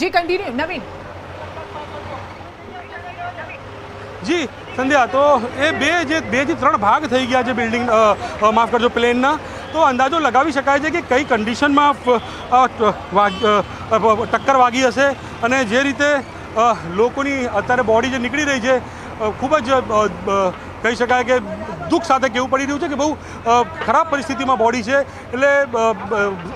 जी continue नवीन। જી સંધ્યા, તો એ બે થી ત્રણ ભાગ થઈ ગયા છે બિલ્ડિંગ, માફ કરજો, પ્લેનના. તો અંદાજો લગાવી શકાય છે કે કઈ કન્ડિશનમાં ટક્કર વાગી હશે અને જે રીતે લોકોની અત્યારે બોડી જે નીકળી રહી છે ખૂબ જ કહી શકાય કે દુઃખ સાથે કહેવું પડી રહ્યું છે કે બહુ ખરાબ પરિસ્થિતિમાં બોડી છે. એટલે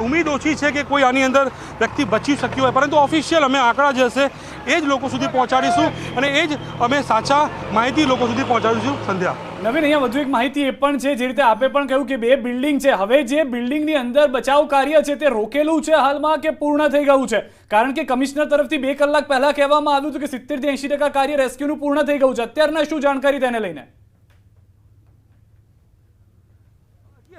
ઉમ્મીદ ઓછી છે કે કોઈ આની અંદર વ્યક્તિ બચી શક્યો હોય, પરંતુ ઓફિશિયલ અમે આંકડા જે હશે એ જ લોકો સુધી પહોંચાડીશું અને એ જ અમે સાચા માહિતી લોકો સુધી પહોંચાડીશું. સંધ્યા, નવીન, અહીંયા વધુ એક માહિતી એ પણ છે, જે રીતે આપે પણ કહ્યું કે 2 બિલ્ડિંગ છે. હવે જે બિલ્ડિંગની અંદર બચાવ કાર્ય છે તે રોકેલું છે હાલમાં કે પૂર્ણ થઈ ગયું છે? કારણ કે કમિશનર તરફથી 2 કલાક પહેલા કહેવામાં આવ્યું હતું કે 70 થી 80% કાર્ય રેસ્ક્યુનું પૂર્ણ થઈ ગયું છે. અત્યારના શું જાણકારી તેને લઈને?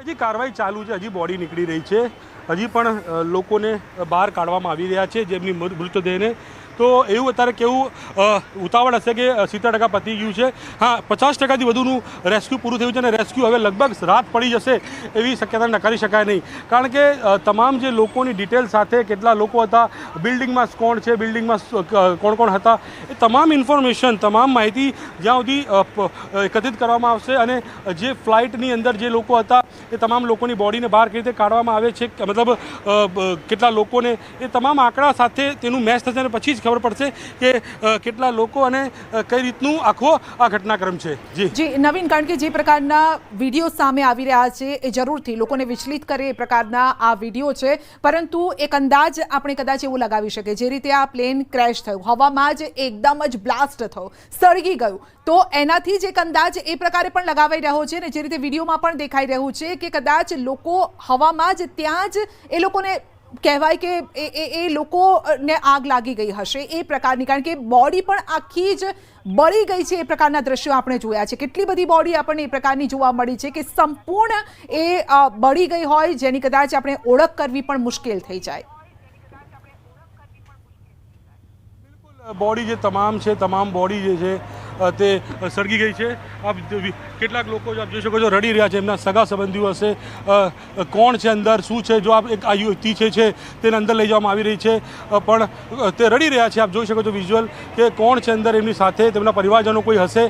હજી કાર્યવાહી ચાલુ છે, હજી બોડી નીકળી રહી છે, હજી પણ લોકોને બહાર કાઢવામાં આવી રહ્યા છે જેમની મૃતદેહને. તો એવું અત્યારે કેવું ઉતાવળ હશે કે 70% પતી ગયું છે. હા, 50%થી વધુનું રેસ્ક્યુ પૂરું થયું છે અને રેસ્ક્યુ હવે લગભગ રાત પડી જશે એવી શક્યતા નકારી શકાય નહીં. કારણ કે તમામ જે લોકોની ડિટેલ સાથે કેટલા લોકો હતા, બિલ્ડિંગમાં કોણ છે, બિલ્ડિંગમાં કોણ કોણ હતા, એ તમામ ઇન્ફોર્મેશન, તમામ માહિતી જ્યાં સુધી એકત્રિત કરવામાં આવશે અને જે ફ્લાઇટની અંદર જે લોકો હતા એ તમામ લોકોની બોડીને બહાર કઈ રીતે કાઢવામાં આવે છે, મતલબ કેટલા લોકોને, એ તમામ આંકડા સાથે તેનું મેચ થશે અને પછી જ ખબર પડશે કે કેટલા લોકો અને કઈ રીતનું આખો આ ઘટનાક્રમ છે. જી નવીન, કારણ કે જે પ્રકારના વિડીયો સામે આવી રહ્યા છે એ જરૂરથી લોકોને વિચલિત કરે એ પ્રકારના આ વિડીયો છે, પરંતુ એક અંદાજ આપણે કદાચ એવું લગાવી શકીએ, જે રીતે આ પ્લેન ક્રેશ થયું, હવામાં જ એકદમ જ બ્લાસ્ટ થયું, સળગી ગયું, તો એનાથી જ એક અંદાજ એ પ્રકારે પણ લગાવાઈ રહ્યો છે ને જે રીતે વિડીયોમાં પણ દેખાઈ રહ્યું છે કે કદાચ લોકો હવામાં જ ત્યાં જ એ લોકોને કહેવાય કે એ લોકોને આગ લાગી ગઈ હશે એ પ્રકારની, કારણ કે બોડી પણ આખી જ બળી ગઈ છે. એ પ્રકારના દ્રશ્યો આપણે જોયા છે. કેટલી બધી બોડી આપણને એ પ્રકારની જોવા મળી છે કે સંપૂર્ણ એ બળી ગઈ હોય જેની કદાચ આપણે ઓળખ કરવી પણ મુશ્કેલ થઈ જાય. બોડી જે તમામ છે, તમામ બોડી જે છે તે સળગી ગઈ છે. આપ કેટલાક લોકો આપ જોઈ શકો છો રડી રહ્યા છે, એમના સગા સંબંધીઓ હશે, કોણ છે અંદર, શું છે, જો આપ એક આ યુવતી છે તેને અંદર લઈ જવામાં આવી રહી છે પણ તે રડી રહ્યા છે. આપ જોઈ શકો છો વિઝ્યુઅલ કે કોણ છે અંદર, એમની સાથે તેમના પરિવારજનો કોઈ હશે,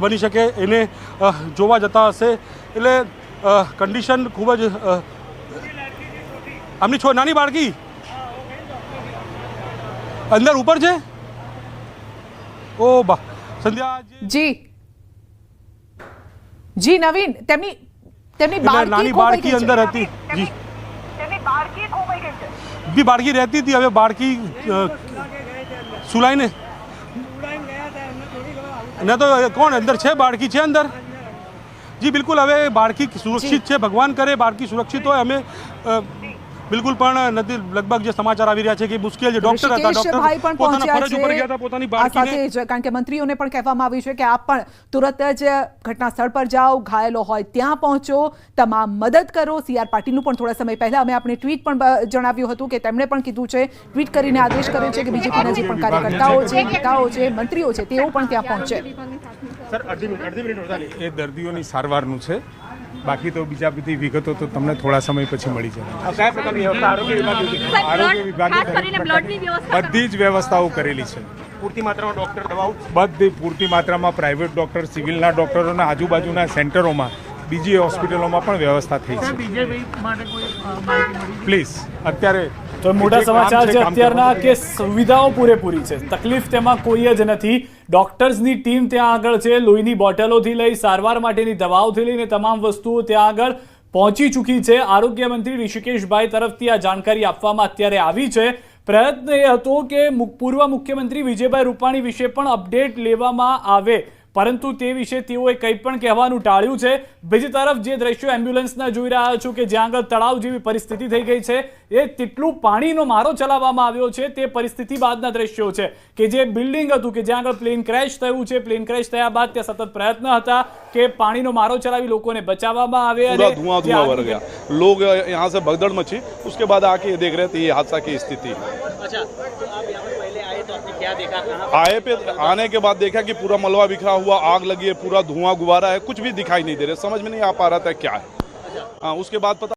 બની શકે એને જોવા જતા હશે. એટલે કન્ડિશન ખૂબ જ આમની નાની બાળકી અંદર ઉપર છે. ઓ બા સંધ્યા, જી જી નવીન, તેમની નાની બાળકી અંદર હતી. જી, બી બાળકી રહેતી હતી, હવે બાળકી સુલાઈને ન તો કોણ અંદર છે, બાળકી છે અંદર. જી બિલકુલ, હવે બાળકી સુરક્ષિત છે, ભગવાન કરે બાળકી સુરક્ષિત હોય. અમે બિલકુલ પણ નથી, લગભગ જે સમાચાર આવી રહ્યા છે કે મુશ્કેલ છે. ડોક્ટર હતા, ડોક્ટર પોતાના ફરજ ઉપર ગયા હતા પોતાની બાળકીને. કારણ કે મંત્રીઓને પણ કહેવામાં આવ્યું છે કે આપ પણ તુરંત જ ઘટના સ્થળ પર જાઓ, ઘાયલો હોય ત્યાં પહોંચો, તમામ મદદ કરો. CR પાટીલનું પણ થોડા સમય પહેલા અમે આપણે ટ્વીટ પણ જણાવ્યું હતું કે તેમણે પણ કીધું છે, ટ્વીટ કરીને આદેશ કર્યો છે કે બીજેપીના જે પણ કાર્યકર્તાઓ છે, નેતાઓ છે, મંત્રીઓ છે, તેઓ પણ ત્યાં પહોંચે. એ દર્દીઓની સારવારનું છે, બાકી તો બીજા બધી વિગતો તો તમને થોડા સમય પછી મળી જાય. આરોગ્ય વિભાગે બધી જ વ્યવસ્થાઓ કરેલી છે. પૂરતી માત્રામાં ડોક્ટર, દવાઓ બધી પૂરતી માત્રામાં, પ્રાઇવેટ ડોક્ટર, સિવિલના ડોક્ટરોના આજુબાજુના સેન્ટરોમાં, બીજી હોસ્પિટલોમાં પણ વ્યવસ્થા થઈ છે. પ્લીઝ અત્યારે તો મોટા સમાચાર છે અત્યારના કે સુવિધાઓ પૂરેપૂરી છે, તકલીફ તેમાં કોઈ જ નથી. ડોક્ટર્સની ટીમ ત્યાં આગળ છે, લોહીની બોટલોથી લઈ સારવાર માટેની દવાઓથી લઈને તમામ વસ્તુઓ ત્યાં આગળ પહોંચી ચૂકી છે. આરોગ્ય મંત્રી ઋષિકેશભાઈ તરફથી આ જાણકારી આપવામાં અત્યારે આવી છે. પ્રયત્ન એ હતો કે પૂર્વ મુખ્યમંત્રી વિજયભાઈ રૂપાણી વિશે પણ અપડેટ લેવામાં આવે, પરંતુ તે વિશે તેઓએ કંઈ પણ કહેવાનું ટાળ્યું છે. બીજી તરફ જે દ્રશ્યો એમ્બ્યુલન્સના જોઈ રહ્યા છો કે જ્યાં આગળ તળાવ જેવી પરિસ્થિતિ થઈ ગઈ છે, એ તેટલું પાણીનો મારો ચલાવવામાં આવ્યો છે તે પરિસ્થિતિ બાદના દ્રશ્યો છે કે જે બિલ્ડિંગ હતું કે જ્યાં આગળ પ્લેન ક્રેશ થયું છે, પ્લેન ક્રેશ થયા બાદ ત્યાં સતત પ્રયત્ન હતા કે પાણીનો મારો ચલાવી લોકોને બચાવવામાં આવે અને धुआं भर गया, लोग यहाँ से भगदड़ मची. उसके बाद आके देख रहे थे ये हादसा की स्थिति. आए पे आने के बाद देखा कि पूरा मलबा बिखरा हुआ, आग लगी है, पूरा धुआं गुब्बारा है, कुछ भी दिखाई नहीं दे रहा, समझ में नहीं आ पा रहा था क्या है. उसके बाद पता